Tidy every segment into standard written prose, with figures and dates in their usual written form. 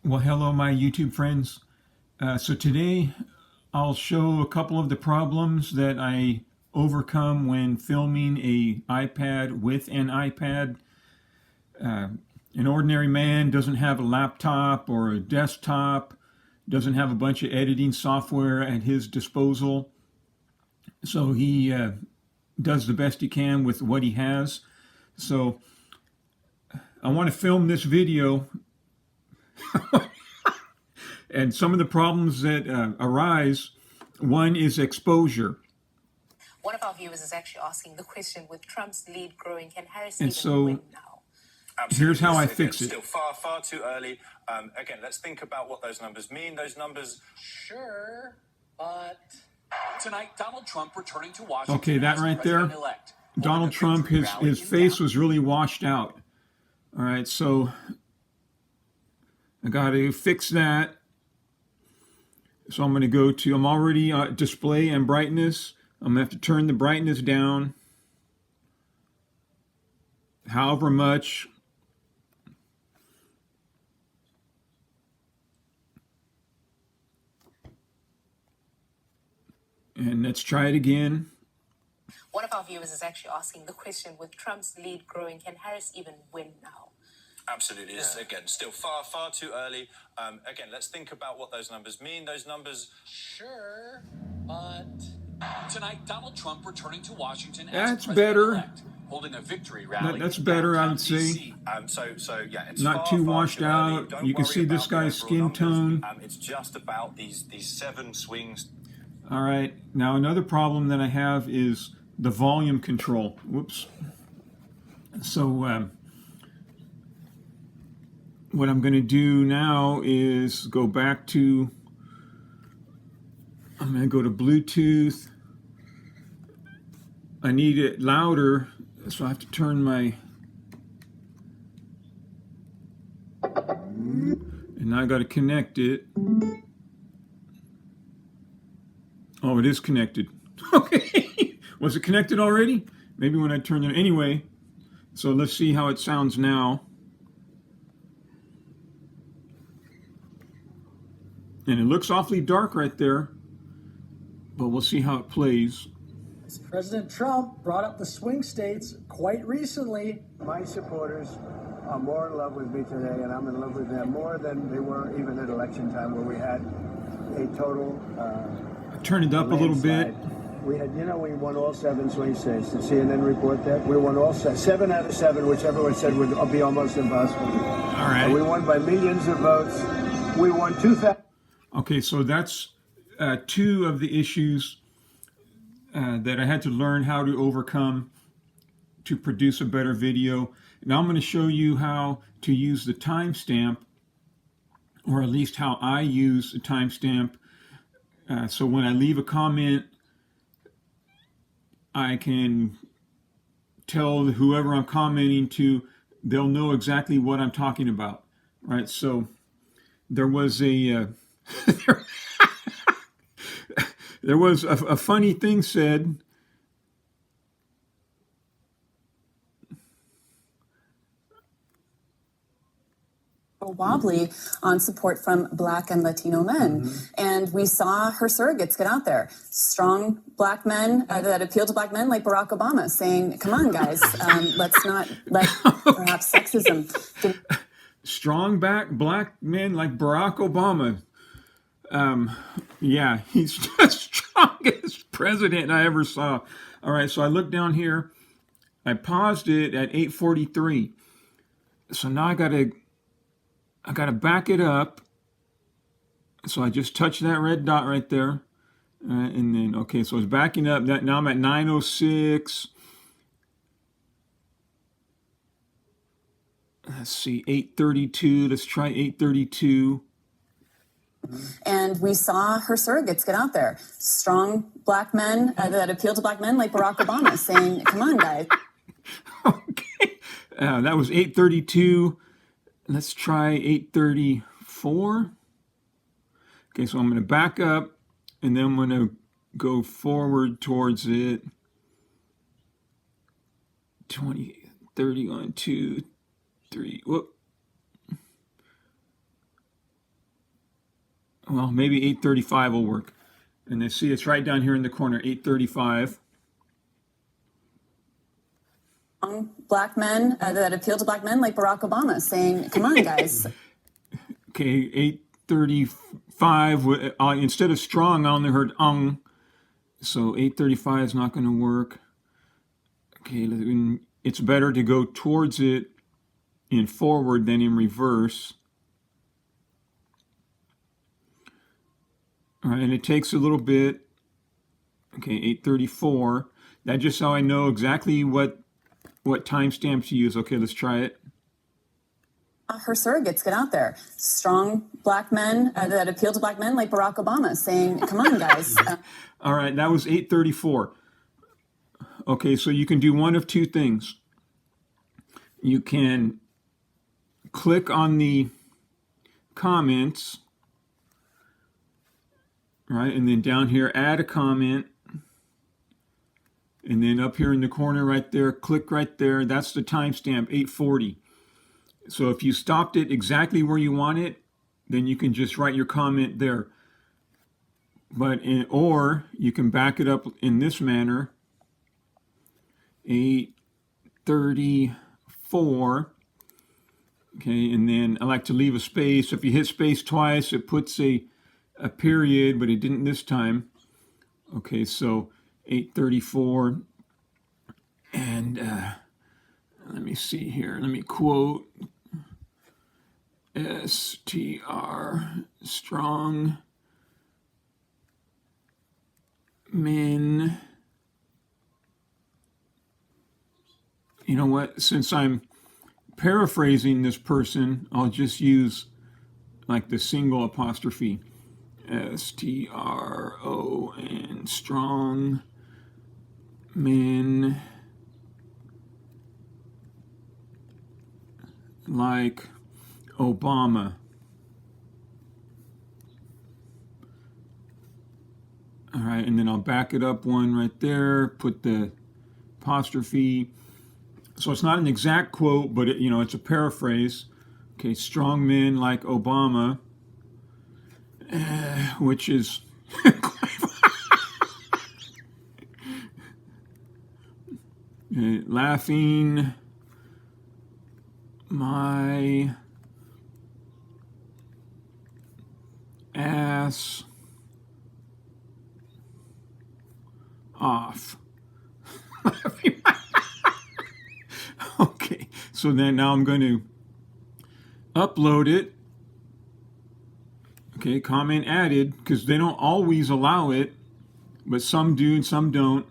Well, hello, my YouTube friends. So today I'll show a couple of the problems that I overcome when filming a iPad with an iPad. Uh, an ordinary man doesn't have a laptop or a desktop, doesn't have a bunch of editing software at his disposal. So he does the best he can with what he has. So I want to film this video and some of the problems that arise. One is exposure. One of our viewers is actually asking the question, with Trump's lead growing, can Harris And even so win now? Absolutely. Here's how I Again, fix it. Still far too early. Again, let's think about what those numbers mean. Those numbers. Sure, but tonight, Donald Trump returning to Washington. Okay, that as right there. president-elect, holding Donald a Trump, victory his rally his in face Dallas. was really washed out. All right, so I got to fix that. So I'm going to go to, I'm already display and brightness. I'm going to have to turn the brightness down however much. And let's try it again. One of our viewers is actually asking the question, with Trump's lead growing, can Harris even win now? Absolutely. Again, still far too early. Again, let's think about what those numbers mean. Those numbers. Sure, but tonight, Donald Trump returning to Washington That's as better. president-elect, holding a victory rally. That's in better, I downtown would say. DC. So yeah, it's Not too washed out. Don't You can worry see this about the guy's overall skin numbers. tone. It's just about these 7 swings. All right, now another problem that I have is the volume control. Whoops. So what I'm going to do now is go back to, I'm going to go to Bluetooth. I need it louder, so I have to turn my, and now I got to connect it. Oh, it is connected. Okay. Was it connected already? Maybe when I turned it. Anyway, so let's see how it sounds now. And it looks awfully dark right there, but we'll see how it plays. President Trump brought up the swing states quite recently. My supporters are more in love with me today, and I'm in love with them more than they were even at election time, where we had a total Turn it up a little bit. We had, we won all 7 swing states. Did CNN report that? We won all 7 out of 7, which everyone said would be almost impossible. All right. And we won by millions of votes. We won 2,000. Okay, so that's 2 of the issues that I had to learn how to overcome to produce a better video. Now I'm going to show you how to use the timestamp, or at least how I use the timestamp. So when I leave a comment, I can tell whoever I'm commenting to, they'll know exactly what I'm talking about, right? So there was a there was a funny thing said. Wobbly on support from Black and Latino men. And we saw her surrogates get out there. Strong Black men that appeal to Black men like Barack Obama, saying, come on, guys, let's not let perhaps sexism. Strong Black men like Barack Obama. Yeah, he's the strongest president I ever saw. All right, so I looked down here. I paused it at 8:43. So now I gotta back it up. So I just touched that red dot right there. And then, okay, so it's backing up. Now I'm at 9:06. Let's see, 8:32. Let's try 8:32. And we saw her surrogates get out there. Strong Black men that appeal to Black men like Barack Obama, saying, come on, guys. Okay. That was 8:32. Let's try 8:34. Okay, so I'm going to back up, and then I'm going to go forward towards it. 20, 31, 2, 3. Whoop. well, maybe 8:35 will work. And then see, it's right down here in the corner, 8:35. Black men that appeal to black men, like Barack Obama, saying, "Come on, guys." Okay, 8:35. Instead of strong, I only heard so 8:35 is not going to work. Okay, it's better to go towards it in forward than in reverse. All right, and it takes a little bit. Okay, 8:34. That's just how I know exactly what timestamp to use. Okay, let's try it. Her surrogates get out there. Strong black men that appeal to black men, like Barack Obama, saying, "Come on, guys." All right, that was 8:34. Okay, so you can do one of two things. You can click on the comments, right, and then down here, add a comment. And then up here in the corner right there, click right there. That's the timestamp, 8:40. So if you stopped it exactly where you want it, then you can just write your comment there. Or you can back it up in this manner, 8:34. Okay, and then I like to leave a space. If you hit space twice, it puts a period, but it didn't this time. Okay, so 8:34, and let me see here. Let me quote STR, strong men. You know what? Since I'm paraphrasing this person, I'll just use like the single apostrophe. STRON, strong men like Obama. All right, and then I'll back it up one right there, put the apostrophe. So it's not an exact quote, but it's a paraphrase. Okay, strong men like Obama. Which is laughing my ass off. Okay, so then now I'm going to upload it. Okay, comment added, because they don't always allow it, but some do and some don't.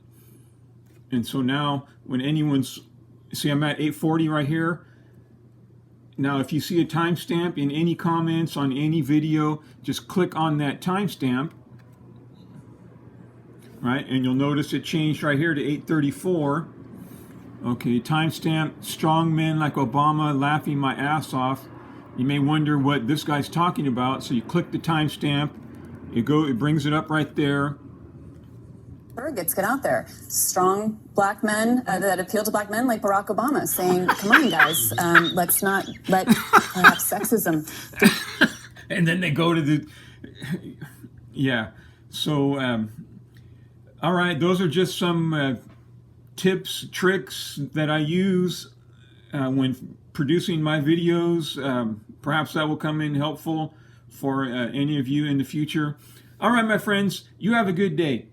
And so now when see, I'm at 8:40 right here. Now if you see a timestamp in any comments on any video, just click on that timestamp, right? And you'll notice it changed right here to 8:34. Okay, timestamp, strong men like Obama, laughing my ass off. You may wonder what this guy's talking about, so you click the timestamp, it brings it up right there. Surrogates get out there. Strong black men that appeal to black men, like Barack Obama, saying, "Come on, guys, let's not let perhaps sexism." And then they go to the, yeah. So, all right, those are just some tips, tricks that I use when producing my videos. Perhaps that will come in helpful for any of you in the future. All right, my friends, you have a good day.